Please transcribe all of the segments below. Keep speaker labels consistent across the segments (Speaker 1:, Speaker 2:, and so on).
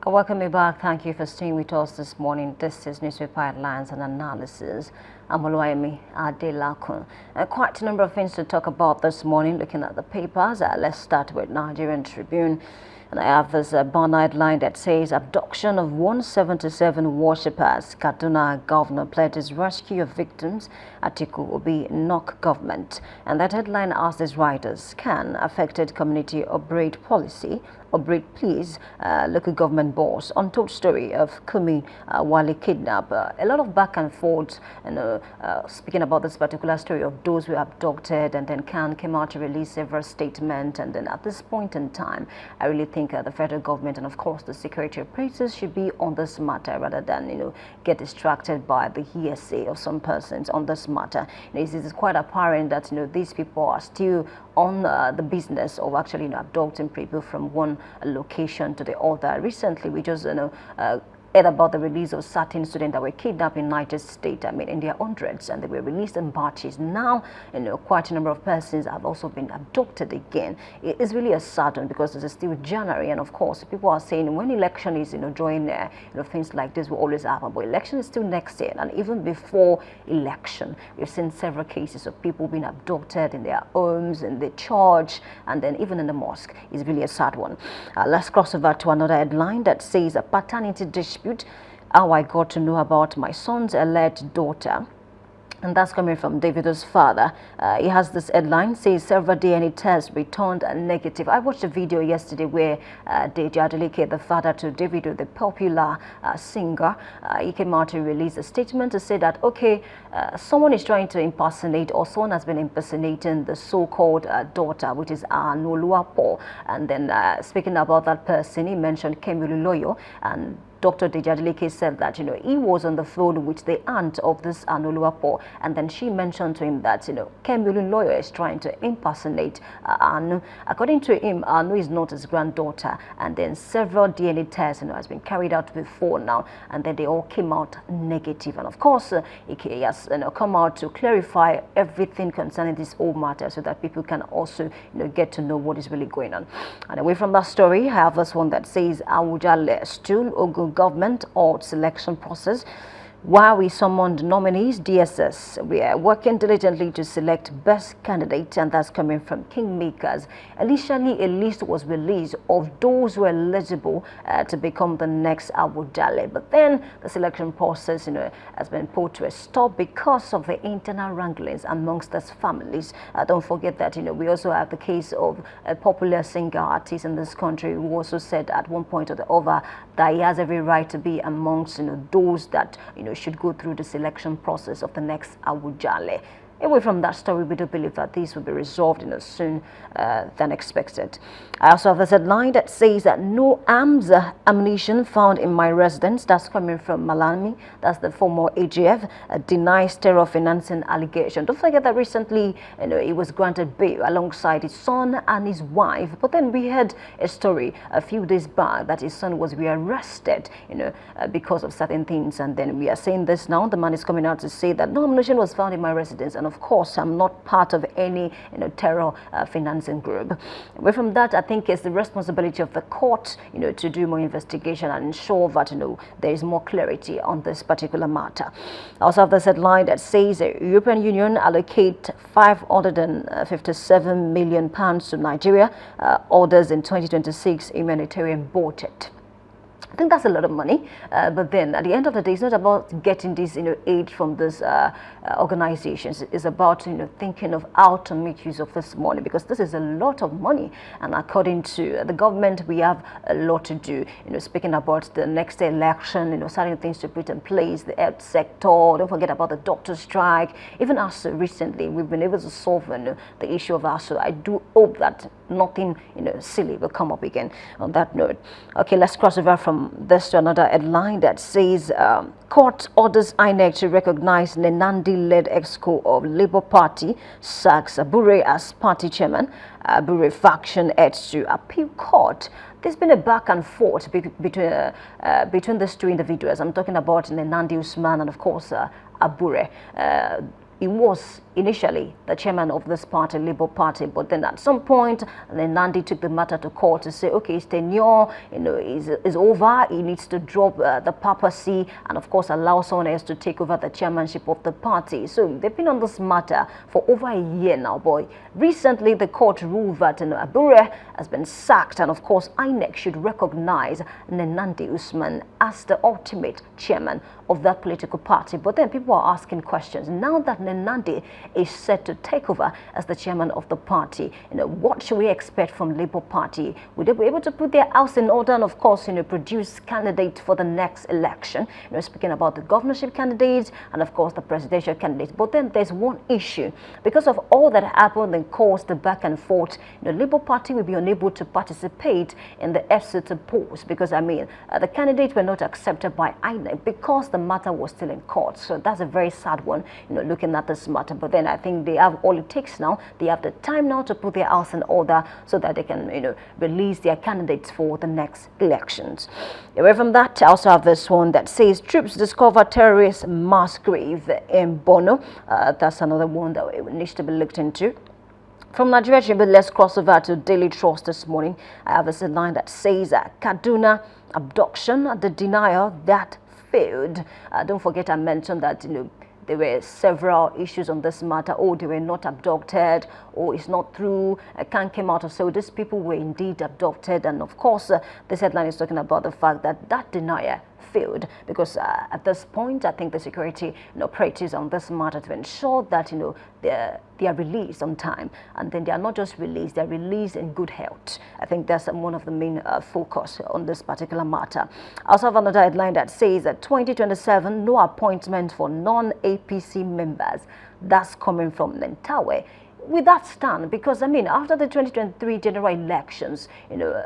Speaker 1: Welcome you back. Thank you for staying with us this morning. This is Newspaper Headlines and Analysis. I'm Olunloyo Adelakun. Quite a number of things to talk about this morning, looking at the papers. Let's start with Nigerian Tribune. And I have this banner headline that says, abduction of 177 worshippers. Kaduna governor pledges rescue of victims. Atiku Obi knock government. And that headline asks these writers, can affected community upgrade policy? Upgrade please, local government boss. Untold story of Kemi Wale kidnap. A lot of back and forth, speaking about this particular story of those who were abducted, and then Khan came out to release several statements. And then at this point in time, I really think the federal government and of course the security operators should be on this matter rather than get distracted by the hearsay of some persons on this matter. It is quite apparent that these people are still on the business of actually abducting people from one location to the other. Recently, we just heard about the release of certain students that were kidnapped in Niger State. I mean, in their hundreds, and they were released in batches. Now, quite a number of persons have also been abducted again. It is really a sad one because this is still January, and of course, people are saying when election is drawing near, things like this will always happen. But election is still next year, and even before election, we've seen several cases of people being abducted in their homes, in the church, and then even in the mosque. It's really a sad one. Let's cross over to another headline that says a paternity dispute. How I got to know about my son's alleged daughter. And that's coming from Davido's father. He has this headline, says several DNA tests returned negative. I watched a video yesterday where Deji Adeleke, the father to Davido, the popular singer, he came out to release a statement to say that, okay, someone is trying to impersonate, or someone has been impersonating the so-called daughter, which is Olunloyo. And then speaking about that person, he mentioned Kemi Olunloyo, and Dr. Deji Adeleke said that, he was on the phone with the aunt of this Olunloyo, and then she mentioned to him that, Kemi Olunloyo is trying to impersonate Anu. According to him, Anu is not his granddaughter, and then several DNA tests, has been carried out before now, and then they all came out negative. And of course, he has come out to clarify everything concerning this whole matter so that people can also, get to know what is really going on. And away from that story, I have this one that says, Awujale still Ogun government or selection process. While we summoned nominees, DSS, we are working diligently to select best candidate, and that's coming from Kingmakers. Initially, a list was released of those who are eligible to become the next Awujale, but then the selection process, has been put to a stop because of the internal wranglings amongst us families. Don't forget that, we also have the case of a popular singer artist in this country who also said at one point or the other that he has every right to be amongst, those that, should go through the selection process of the next Awujale. Away from that story, we do believe that these will be resolved soon than expected. I also have this headline that says that no arms ammunition found in my residence. That's coming from Malami. That's the former AGF, denies terror financing allegation. Don't forget that recently, he was granted bail alongside his son and his wife. But then we heard a story a few days back that his son was rearrested, because of certain things. And then we are saying this now. The man is coming out to say that no ammunition was found in my residence. And of course, I'm not part of any terror financing group. Away from that, I think it's the responsibility of the court, to do more investigation and ensure that there is more clarity on this particular matter. I also have this headline that says the European Union allocate £557 million to Nigeria, orders in 2026 humanitarian budget. I think that's a lot of money, but then at the end of the day, it's not about getting this aid from these organizations. It's about thinking of how to make use of this money, because this is a lot of money, and according to the government, we have a lot to do. Speaking about the next election, certain things to put in place, the health sector. Don't forget about the doctor strike. Even ASU recently, we've been able to solve the issue of ASU. I do hope that nothing silly will come up again on that note. Okay, let's cross over from this to another headline that says court orders INEC to recognize Nenandi-led exco of Labour Party, sacks Abure as party chairman. Abure faction heads to appeal court. There's been a back and forth between these two individuals. I'm talking about Nenandi Usman and of course Abure. He was initially the chairman of this party, Labour Party, but then at some point, then Nandi took the matter to court to say, okay, his tenure, is over. He needs to drop the papacy and, of course, allow someone else to take over the chairmanship of the party. So they've been on this matter for over a year now, boy. Recently, the court ruled that Abure has been sacked, and, of course, INEC should recognize Nandi Usman as the ultimate chairman of that political party. But then people are asking questions. Now that Nandi is set to take over as the chairman of the party, what should we expect from Labour Party? Will they be able to put their house in order and, of course, produce candidates for the next election? Speaking about the governorship candidates and, of course, the presidential candidates. But then there's one issue. Because of all that happened and caused the back and forth, the Labour Party will be unable to participate in the FCT polls because, the candidates were not accepted by INEC because the matter was still in court. So that's a very sad one, looking at this matter. But then I think they have all it takes now. They have the time now to put their house in order so that they can, release their candidates for the next elections. Away from that, I also have this one that says troops discover terrorist mass grave in Borno. That's another one that needs to be looked into. From Nigeria Tribune, let's cross over to Daily Trust this morning. I have a line that says Kaduna abduction, the denial that failed. Don't forget I mentioned that, there were several issues on this matter. Oh, they were not abducted. Oh, it's not true. Can't came out of. So these people were indeed abducted. And of course, this headline is talking about the fact that that denial failed because at this point, I think the security operatives on this matter to ensure that they are released on time, and then they are not just released; they are released in good health. I think that's one of the main focus on this particular matter. I also have another headline that says that 2027 no appointment for non-APC members. That's coming from Nentawe. With that stand, because after the 2023 general elections,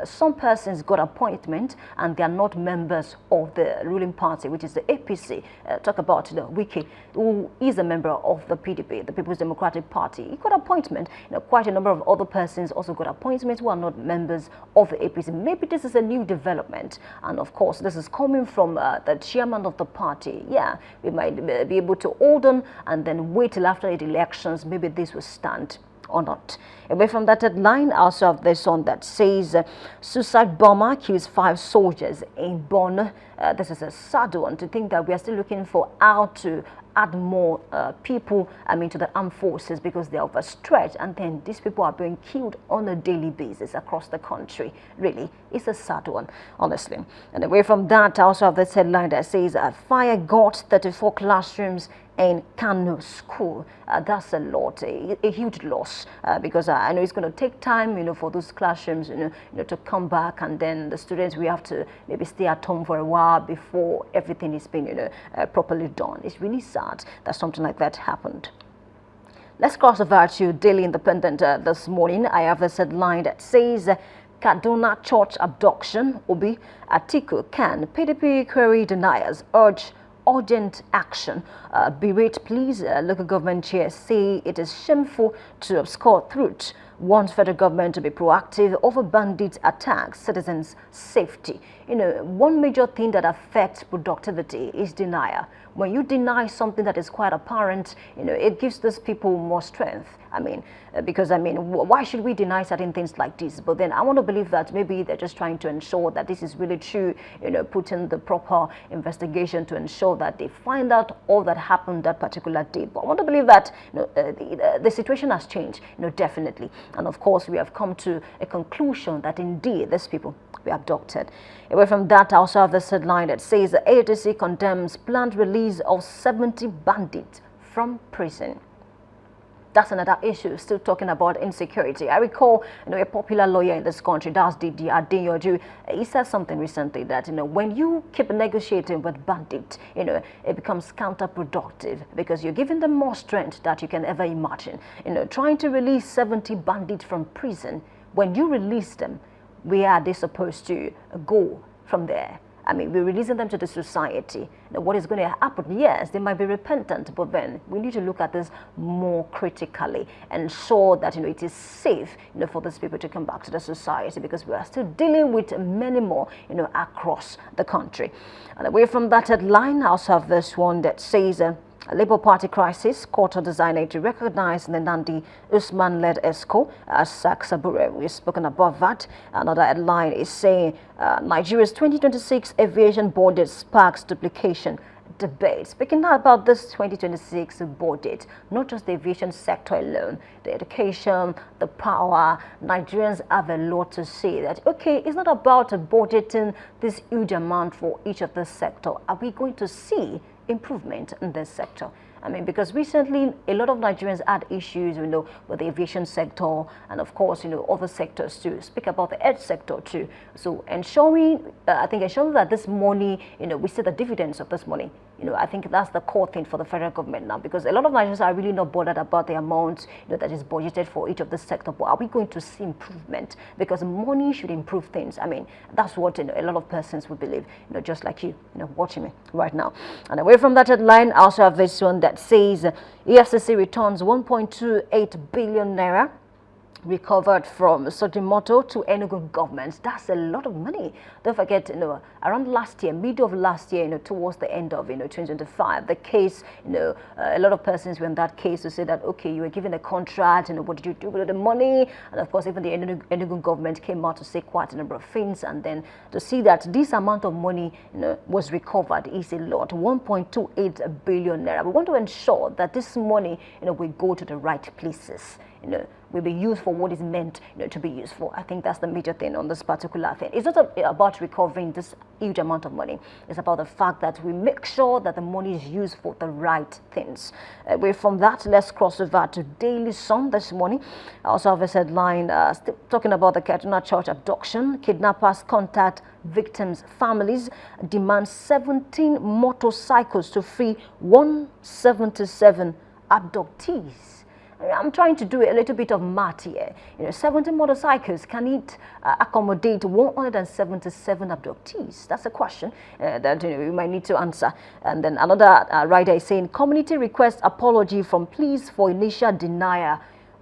Speaker 1: some persons got appointment and they are not members of the ruling party, which is the APC. Talk about Wiki, who is a member of the PDP, the People's Democratic Party. He got appointment. Quite a number of other persons also got appointments who are not members of the APC. Maybe this is a new development, and of course, this is coming from the chairman of the party. Yeah, we might be able to hold on and then wait till after the elections. Maybe this will stand or not. Away from that headline, I also have this one that says suicide bomber kills 5 soldiers in Borno. This is a sad one to think that we are still looking for how to add more people to the armed forces because they are overstretched, and then these people are being killed on a daily basis across the country. Really, it's a sad one, honestly. And away from that, I also have this headline that says fire got 34 classrooms in Kano school. That's a lot, a huge loss because I know it's going to take time, for those classrooms, to come back, and then the students we have to maybe stay at home for a while before everything is being, properly done. It's really sad that something like that happened. Let's cross over to Daily Independent this morning. I have a headline that says Kaduna church abduction. Obi Atiku can PDP query deniers urge urgent action. Berate please, local government chair say it is shameful to obscure truth. Wants federal government to be proactive over bandit attacks, citizens' safety. One major thing that affects productivity is denial. When you deny something that is quite apparent, it gives those people more strength. Because why should we deny certain things like this? But then I want to believe that maybe they're just trying to ensure that this is really true, put in the proper investigation to ensure that they find out all that happened that particular day. But I want to believe that the situation has changed, definitely. And of course, we have come to a conclusion that indeed these people were abducted. Away from that, I also have this headline that says the ADC condemns planned release of 70 bandits from prison. That's another issue, still talking about insecurity. I recall, a popular lawyer in this country, that's Didi Adeyoju, he said something recently that, when you keep negotiating with bandits, it becomes counterproductive because you're giving them more strength that you can ever imagine. Trying to release 70 bandits from prison, when you release them, where are they supposed to go from there? We're releasing them to the society. What is going to happen? Yes, they might be repentant, but then we need to look at this more critically and ensure that it is safe, for these people to come back to the society, because we are still dealing with many more, across the country. And away from that headline, I also have this one that says Labour Party crisis, court orders INEC to recognize the Nandi Usman-led ESCO as Sabure. We've spoken about that. Another headline is saying Nigeria's 2026 aviation budget sparks duplication debate. Speaking now about this 2026 budget, not just the aviation sector alone, the education, the power, Nigerians have a lot to say that, okay, it's not about budgeting this huge amount for each of the sector. Are we going to see improvement in this sector? I mean, because recently a lot of Nigerians had issues, with the aviation sector and of course, other sectors too. Speak about the edge sector too. So ensuring, ensuring that this money, we see the dividends of this money. I think that's the core thing for the federal government now, because a lot of Nigerians are really not bothered about the amount that is budgeted for each of the sector. But are we going to see improvement? Because money should improve things. I mean, that's what a lot of persons would believe. Just like you, watching me right now. And away from that headline, I also have this one that says EFCC returns 1.28 billion naira recovered from Sojimoto to Enugu government. That's a lot of money. Don't forget, around last year, middle of last year, towards the end of 2025, the case, a lot of persons were in that case to say that, okay, you were given a contract, what did you do with the money? And of course, even the Enugu government came out to say quite a number of things, and then to see that this amount of money, was recovered is a lot, 1.28 billion naira. We want to ensure that this money, will go to the right places. Will be used for what is meant to be used for. I think that's the major thing on this particular thing. It's not about recovering this huge amount of money. It's about the fact that we make sure that the money is used for the right things. Away from that, let's cross over to Daily Sun this morning. I also have a headline talking about the Kaduna Church abduction. Kidnappers contact victims' families, demand 17 motorcycles to free 177 abductees. I'm trying to do a little bit of math here. 70 motorcycles, can it accommodate 177 abductees? That's a question that we might need to answer. And then another writer is saying, community requests apology from police for initial denial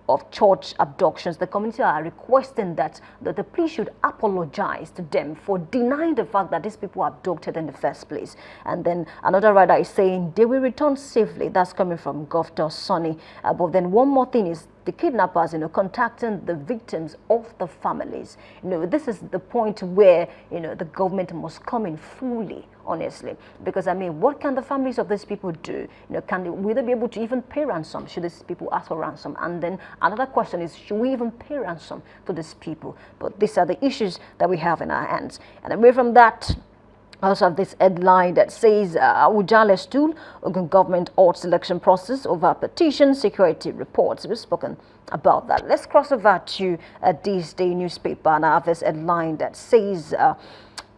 Speaker 1: of church abductions. The community are requesting that the police should apologize to them for denying the fact that these people were abducted in the first place. And then another writer is saying they will return safely. That's coming from Governor Sonny. But then one more thing is the kidnappers, contacting the victims of the families. This is the point where, the government must come in fully, honestly. Because, I mean, what can the families of these people do? Will they be able to even pay ransom? Should these people ask for ransom? And then another question is, should we even pay ransom to these people? But these are the issues that we have in our hands. And away from that, I also have this headline that says Awujale stool, Ogun government halts selection process over petition security reports. We've spoken about that. Let's cross over to this day newspaper, and I have this headline that says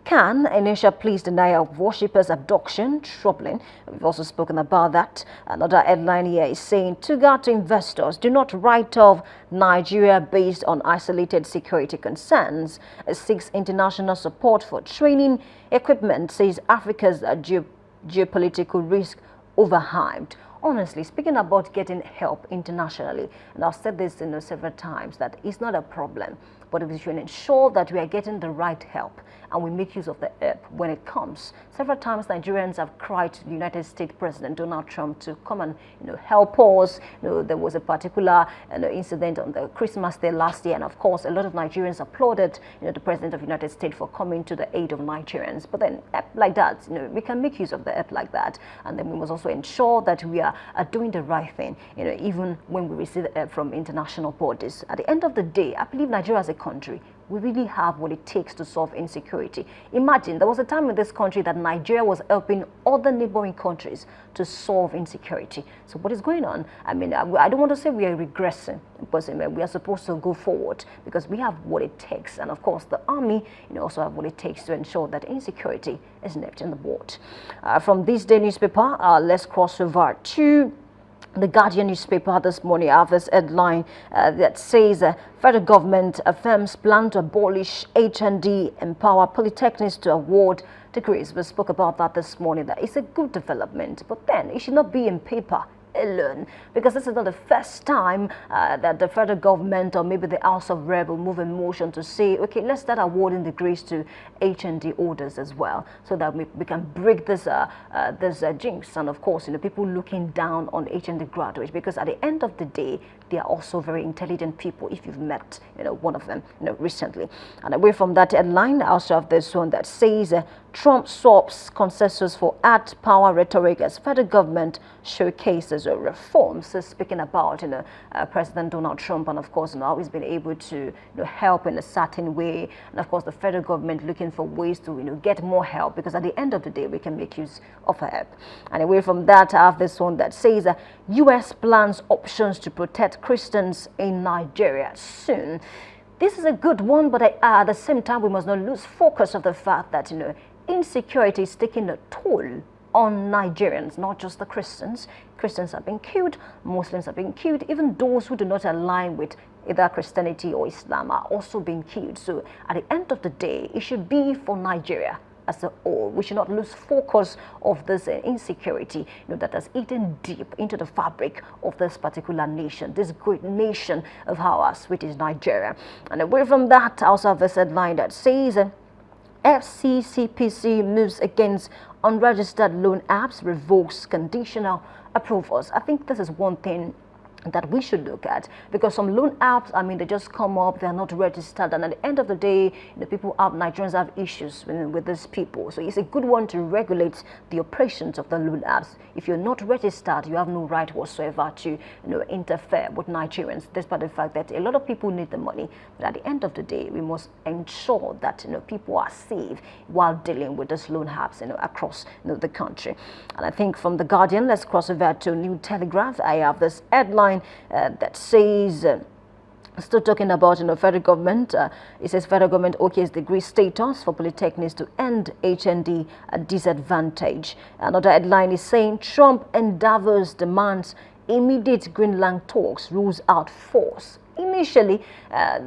Speaker 1: can initial police denial of worshippers abduction troubling? We've also spoken about that. Another headline here is saying Tuga to investors, do not write off Nigeria based on isolated security concerns. Seeks international support for training equipment, says Africa's geopolitical risk overhyped. Honestly, speaking about getting help internationally, and I've said this several times, that it's not a problem, but we should ensure that we are getting the right help and we make use of the help when it comes. Several times Nigerians have cried to the United States President Donald Trump to come and help us. There was a particular incident on the Christmas Day last year, and of course a lot of Nigerians applauded the President of the United States for coming to the aid of Nigerians. But then help like that, we can make use of the help like that, and then we must also ensure that we are doing the right thing, even when we receive help from international bodies. At the end of the day, I believe Nigeria as a country, we really have what it takes to solve insecurity. Imagine, there was a time in this country that Nigeria was helping other neighboring countries to solve insecurity. So what is going on? I mean, I don't want to say we are regressing, but we are supposed to go forward because we have what it takes. And of course, the army also have what it takes to ensure that insecurity is nipped in the bud. From this day newspaper, let's cross over to the Guardian newspaper this morning. I have this headline that says federal government affirms plan to abolish HND, empower polytechnics to award degrees. We spoke about that this morning, that it's a good development, but then it should not be in paper. alone, because this is not the first time that the federal government or maybe the House of Rep will move in motion to say, okay, let's start awarding degrees to HND holders as well, so that we can break this jinx. And of course, people looking down on HND graduates, because at the end of the day, they are also very intelligent people if you've met one of them recently. And away from that headline, I also have this one that says Trump swaps consensus for art power rhetoric as federal government showcases reforms. So speaking about President Donald Trump, and of course how he's been able to help in a certain way, and of course the federal government looking for ways to get more help, because at the end of the day we can make use of her help. And away from that, I have this one that says U.S. plans options to protect Christians in Nigeria soon. This is a good one, but at the same time we must not lose focus of the fact that insecurity is taking a toll on Nigerians, not just the Christians. Christians are being killed, Muslims are being killed, even those who do not align with either Christianity or Islam are also being killed. So at the end of the day, it should be for Nigeria as a whole. We should not lose focus of this insecurity that has eaten deep into the fabric of this particular nation, this great nation of ours, which is Nigeria. And away from that, I also have this headline that says FCCPC moves against unregistered loan apps, revokes conditional approvals. I think this is one thing that we should look at, because some loan apps, they just come up, they're not registered, and at the end of the day, Nigerians have issues with these people. So it's a good one to regulate the operations of the loan apps. If you're not registered, you have no right whatsoever to interfere with Nigerians, despite the fact that a lot of people need the money. But at the end of the day, we must ensure that people are safe while dealing with these loan apps across the country. And I think from The Guardian, let's cross over to New Telegraph. I have this headline that says, still talking about federal government, it says federal government okays degree status for polytechnics to end HND disadvantage. Another headline is saying Trump endeavors demands immediate Greenland talks, rules out force. Initially,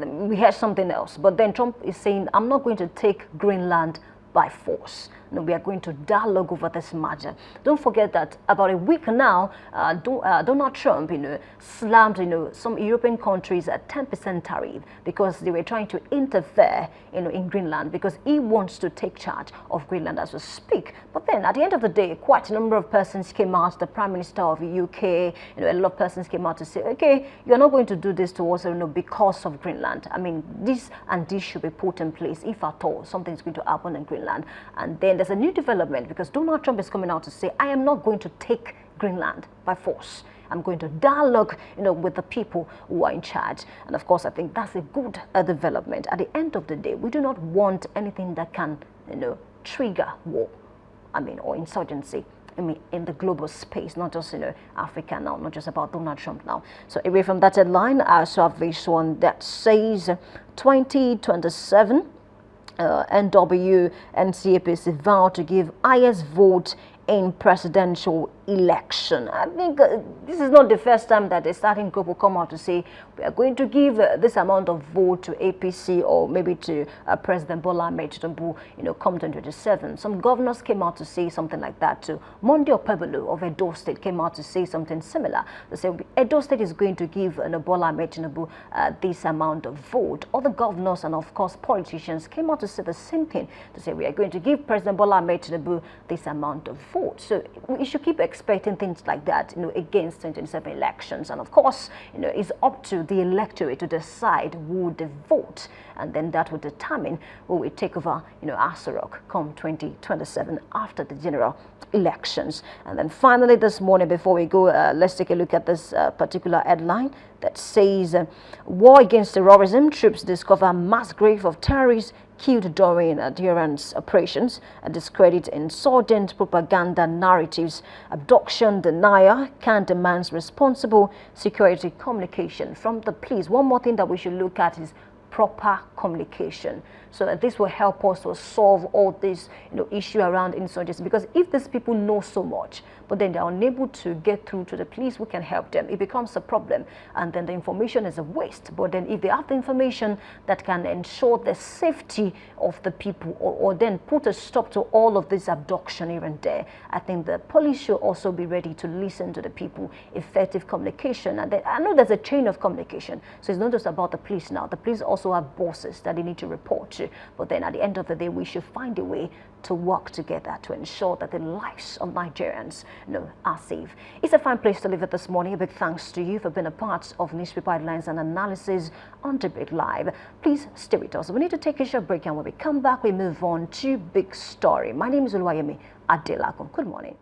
Speaker 1: we heard something else, but then Trump is saying, I'm not going to take Greenland by force. We are going to dialogue over this matter. Don't forget that about a week now, Donald Trump, slammed, some European countries at 10% tariff because they were trying to interfere, in Greenland, because he wants to take charge of Greenland as we speak. But then, at the end of the day, quite a number of persons came out. The Prime Minister of the UK, a lot of persons came out to say, okay, you're not going to do this to us, because of Greenland. This and this should be put in place if at all something's going to happen in Greenland. And then there's a new development, because Donald Trump is coming out to say, I am not going to take Greenland by force. I'm going to dialogue, with the people who are in charge. And of course, I think that's a good development. At the end of the day, we do not want anything that can, trigger war, or insurgency. In the global space, not just Africa now, not just about Donald Trump now. So away from that headline, I also have this one that says 2027. NW and CAPC vow to give highest vote in presidential election. I think this is not the first time that a starting group will come out to say we are going to give this amount of vote to APC or maybe to President Bola Ahmed Tinubu, come 2027. Some governors came out to say something like that too. Monday Opebolo of Edo State came out to say something similar. They say Edo State is going to give Bola Ahmed Tinubu this amount of vote. Other governors and of course politicians came out to say the same thing, to say we are going to give President Bola Ahmed Tinubu this amount of vote. So we should keep expecting things like that, against 2027 elections. And of course, it's up to the electorate to decide who they vote, and then that will determine who will take over, Asarok come 2027 after the general elections. And then finally this morning, before we go, let's take a look at this particular headline that says war against terrorism, troops discover mass grave of terrorists killed during adherence operations, discredit insurgent propaganda narratives, abduction denier, can demands responsible security communication from the police. One more thing that we should look at is proper communication. So that this will help us to solve all this issue around insurgency. Because if these people know so much, but then they're unable to get through to the police who can help them, it becomes a problem. And then the information is a waste. But then if they have the information that can ensure the safety of the people, or then put a stop to all of this abduction here and there, I think the police should also be ready to listen to the people. Effective communication. And then, I know there's a chain of communication. So it's not just about the police now. The police also have bosses that they need to report to. But then at the end of the day, we should find a way to work together to ensure that the lives of Nigerians are safe. It's a fine place to live at this morning. A big thanks to you for being a part of Newspaper Headlines and Analysis on Debate Live. Please stay with us. We need to take a short break, and when we come back, we move on to Big Story. My name is Olunloyo Adelakun. Good morning.